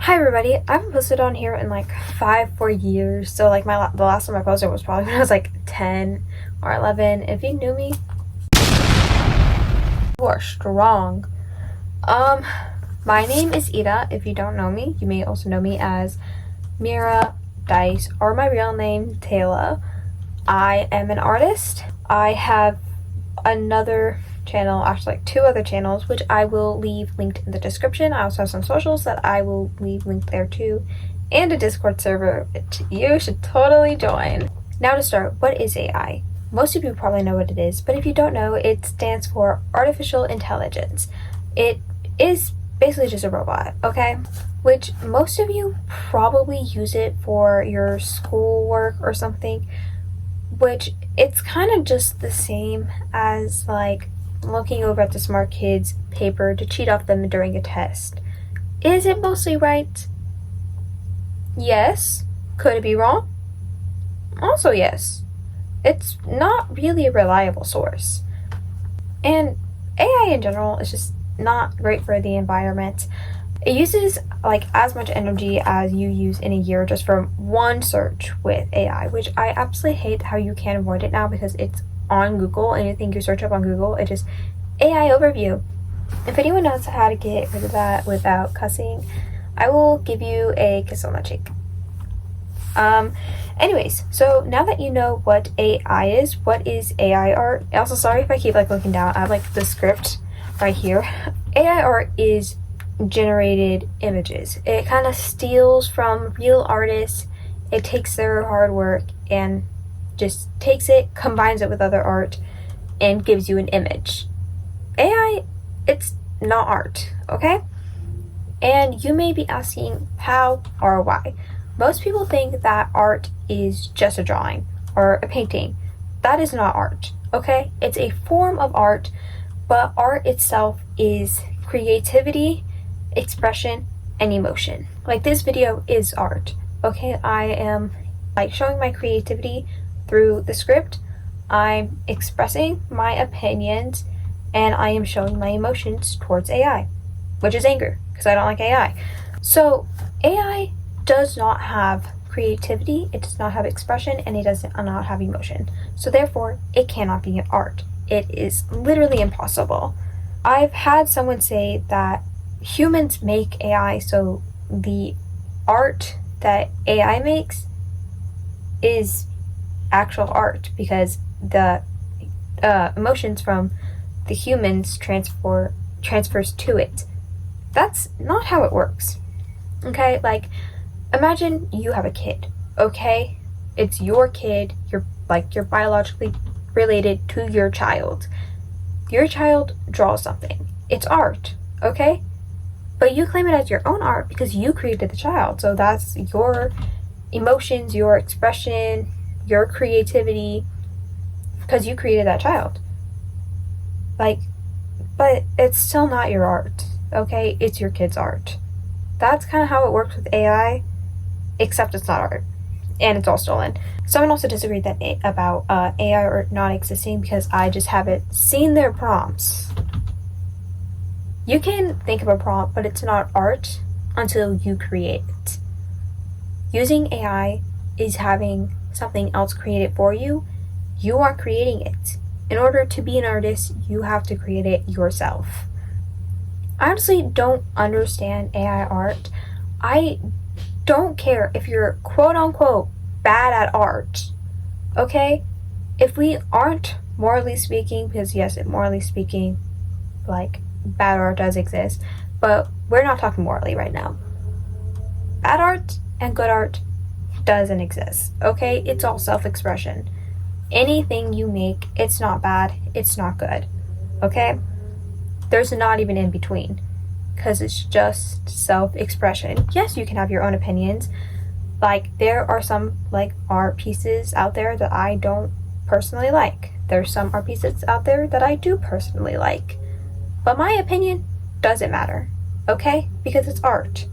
Hi everybody, I haven't posted on here in like 4 years, so like the last time I posted was probably when I was like 10 or 11. If you knew me, you are strong. My name is Ida. If you don't know me, you may also know me as Mira Dice, or my real name, Taylor. I am an artist. I have another channel, actually like 2 other channels, which I will leave linked in the description. I also have some socials that I will leave linked there too, and a Discord server which you should totally join. Now to start, what is AI? Most of you probably know what it is, but if you don't know, it stands for artificial intelligence. It is basically just a robot, okay? Which most of you probably use it for your schoolwork or something, which it's kind of just the same as like looking over at the smart kids' paper to cheat off them during a test. Is it mostly right? Yes. Could it be wrong? Also yes. It's not really a reliable source. And AI in general is just not great for the environment. It uses like as much energy as you use in a year just from one search with AI, which I absolutely hate how you can't avoid it now because it's on Google. Anything you search up on Google, it just AI overview. If anyone knows how to get rid of that without cussing, I will give you a kiss on the cheek. Anyways, so now that you know what AI is, what is AI art? Also, sorry if I keep like looking down. I have like the script right here. AI art is generated images. It kind of steals from real artists. It takes their hard work and just takes it, combines it with other art, and gives you an image. AI, it's not art, okay? And you may be asking how or why. Most people think that art is just a drawing or a painting. That is not art, okay? It's a form of art, but art itself is creativity, expression, and emotion. Like this video is art, okay? I am like showing my creativity through the script. I'm expressing my opinions, and I am showing my emotions towards AI, which is anger, because I don't like AI. So AI does not have creativity, it does not have expression, and it does not have emotion. So therefore, it cannot be an art. It is literally impossible. I've had someone say that humans make AI, so the art that AI makes is actual art because the emotions from the humans transfers to it. That's not how it works. Okay, like imagine you have a kid, okay? It's your kid, you're biologically related to your child. Your child draws something. It's art, okay? But you claim it as your own art because you created the child. So that's your emotions, your expression, your creativity, because you created that child. Like, but it's still not your art, okay? It's your kid's art. That's kind of how it works with AI, except it's not art. And it's all stolen. Someone also disagreed about AI art not existing because I just haven't seen their prompts. You can think of a prompt, but it's not art until you create it. Using AI is having something else create it for you. You are creating it. In order to be an artist, you have to create it yourself. I honestly don't understand AI art. I don't care if you're quote unquote bad at art, okay? If we aren't morally speaking, because yes, morally speaking, like bad art does exist, but we're not talking morally right now. Bad art and good art doesn't exist, okay? It's all self-expression. Anything you make, it's not bad, it's not good, okay? There's not even in between, because it's just self-expression. Yes, you can have your own opinions. Like, there are some, like, art pieces out there that I don't personally like. There's some art pieces out there that I do personally like. But my opinion doesn't matter, okay? Because it's art.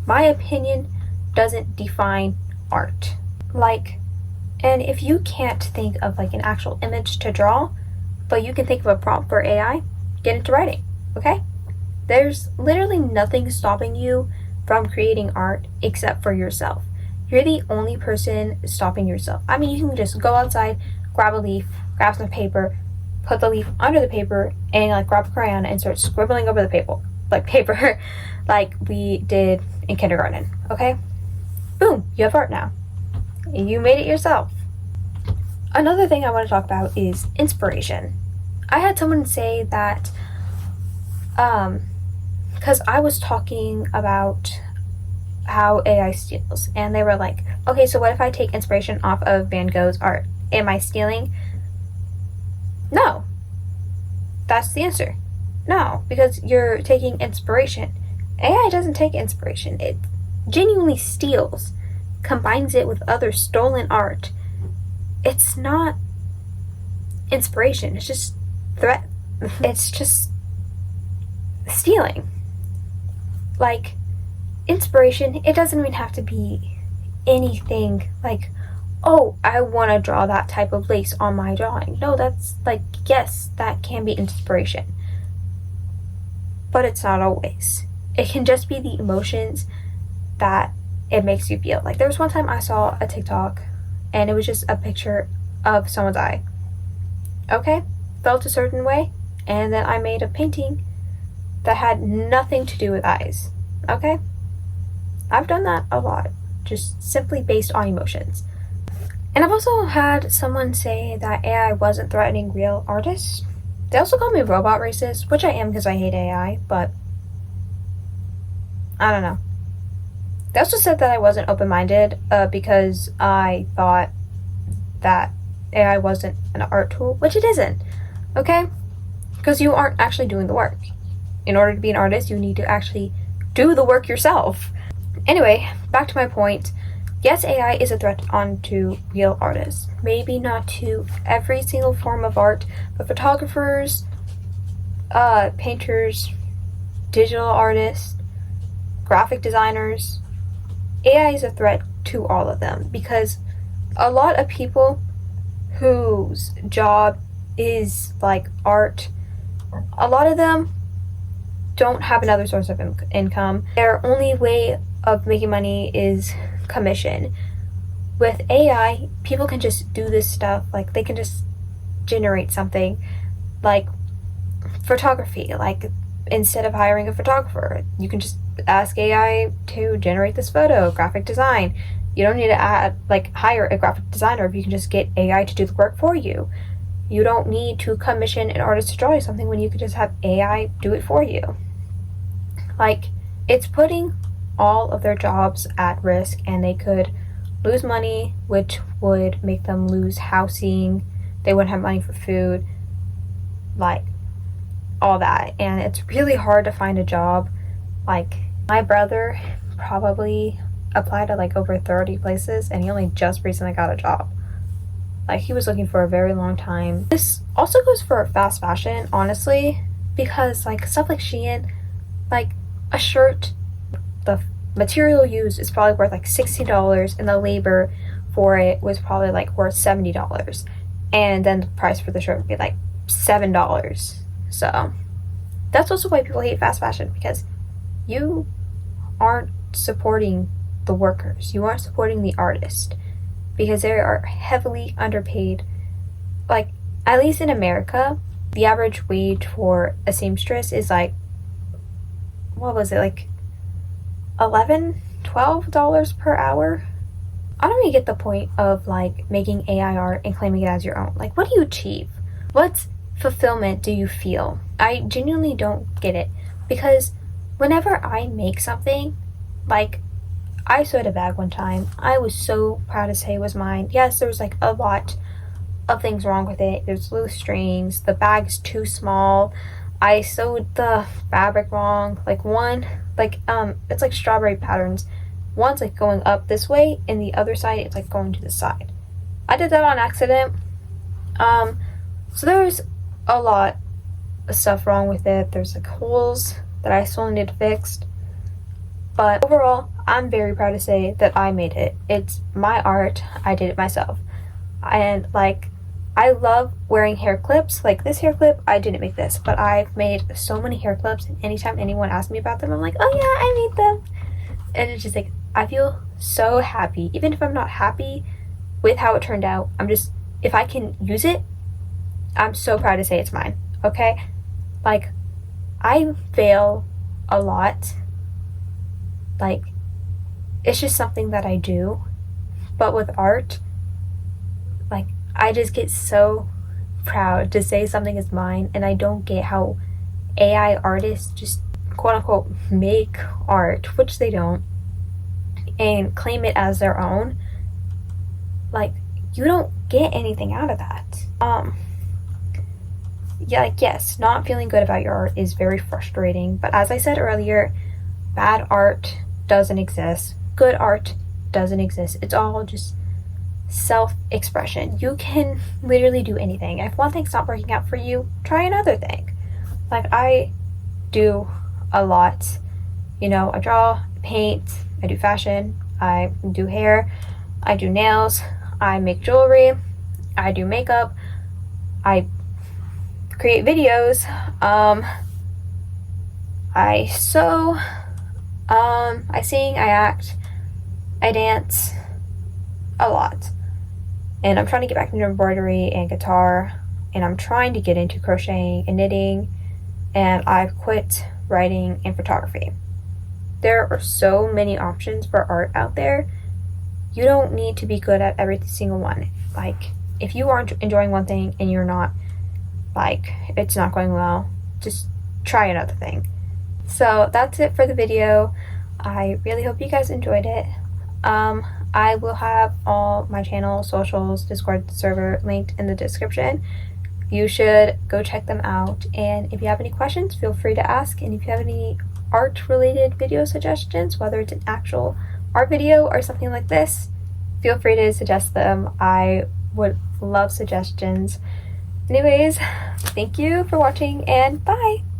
My opinion doesn't define art. Like, and if you can't think of like an actual image to draw, but you can think of a prompt for AI, get into writing, okay? There's literally nothing stopping you from creating art except for yourself. You're the only person stopping yourself. I mean, you can just go outside, grab a leaf, grab some paper, put the leaf under the paper, and like grab a crayon and start scribbling over the paper, like we did in kindergarten. Okay? Boom, you have art now. You made it yourself. Another thing I want to talk about is inspiration. I had someone say that, because I was talking about how AI steals, and they were like, okay, so what if I take inspiration off of Van Gogh's art? Am I stealing? No. That's the answer. No, because you're taking inspiration. AI doesn't take inspiration. It genuinely steals, combines it with other stolen art. It's not inspiration. It's just threat. It's just stealing. Like, inspiration, it doesn't even have to be anything like, oh, I want to draw that type of lace on my drawing. No, that's like, yes, that can be inspiration. But it's not always. It can just be the emotions that it makes you feel. Like, there was one time I saw a TikTok and it was just a picture of someone's eye. Okay, felt a certain way, and then I made a painting that had nothing to do with eyes. Okay? I've done that a lot, just simply based on emotions. And I've also had someone say that AI wasn't threatening real artists. They also called me robot racist, which I am because I hate AI, but I don't know. They also said that I wasn't open-minded because I thought that AI wasn't an art tool, which it isn't, okay? Because you aren't actually doing the work. In order to be an artist, you need to actually do the work yourself. Anyway, back to my point. Yes, AI is a threat onto real artists. Maybe not to every single form of art, but photographers, painters, digital artists, graphic designers. AI is a threat to all of them because a lot of people whose job is like art, a lot of them don't have another source of income. Their only way of making money is commission. With AI, people can just do this stuff, like they can just generate something like photography. Like, instead of hiring a photographer, you can just ask AI to generate this photo. Graphic design, you don't need to hire a graphic designer if you can just get AI to do the work for you. You don't need to commission an artist to draw you something when you could just have AI do it for you. Like, it's putting all of their jobs at risk, and they could lose money, which would make them lose housing. They wouldn't have money for food, like all that. And it's really hard to find a job. Like, my brother probably applied to like over 30 places, and he only just recently got a job. Like, he was looking for a very long time. This also goes for fast fashion, honestly, because like stuff like Shein, like a shirt, the material used is probably worth like $60, and the labor for it was probably like worth $70, and then the price for the shirt would be like $7. So that's also why people hate fast fashion, because you aren't supporting the workers, you aren't supporting the artist, because they are heavily underpaid. Like, at least in America, the average wage for a seamstress is like, what was it, like $11-12 per hour? I don't really get the point of like making AI art and claiming it as your own. Like, what do you achieve? What fulfillment do you feel? I genuinely don't get it, because whenever I make something, like, I sewed a bag one time. I was so proud to say it was mine. Yes, there was like a lot of things wrong with it. There's loose strings, the bag's too small, I sewed the fabric wrong. Like, one, like, it's like strawberry patterns. One's like going up this way, and the other side it's like going to the side. I did that on accident. So there's a lot of stuff wrong with it. There's like holes that I still need fixed. But overall, I'm very proud to say that I made it. It's my art. I did it myself. And like, I love wearing hair clips. Like, this hair clip, I didn't make this, but I've made so many hair clips, and anytime anyone asks me about them, I'm like, oh yeah, I made them. And it's just like, I feel so happy. Even if I'm not happy with how it turned out, if I can use it, I'm so proud to say it's mine, okay? Like, I fail a lot. Like, it's just something that I do. But with art, like, I just get so proud to say something is mine, and I don't get how AI artists just quote unquote make art, which they don't, and claim it as their own. Like, you don't get anything out of that. Yeah, like, yes, not feeling good about your art is very frustrating, but as I said earlier, bad art doesn't exist, good art doesn't exist. It's all just self-expression. You can literally do anything. If one thing's not working out for you, try another thing. Like, I do a lot. You know, I draw, paint, I do fashion, I do hair, I do nails, I make jewelry, I do makeup, I create videos, I sew, I sing, I act, I dance, a lot. And I'm trying to get back into embroidery and guitar, and I'm trying to get into crocheting and knitting, and I've quit writing and photography. There are so many options for art out there. You don't need to be good at every single one. Like, if you aren't enjoying one thing and you're not, like, it's not going well, just try another thing. So that's it for the video. I really hope you guys enjoyed it. I will have all my channel, socials, Discord server linked in the description. You should go check them out. And if you have any questions, feel free to ask. And if you have any art related video suggestions, whether it's an actual art video or something like this, feel free to suggest them. I would love suggestions. Anyways, thank you for watching, and bye!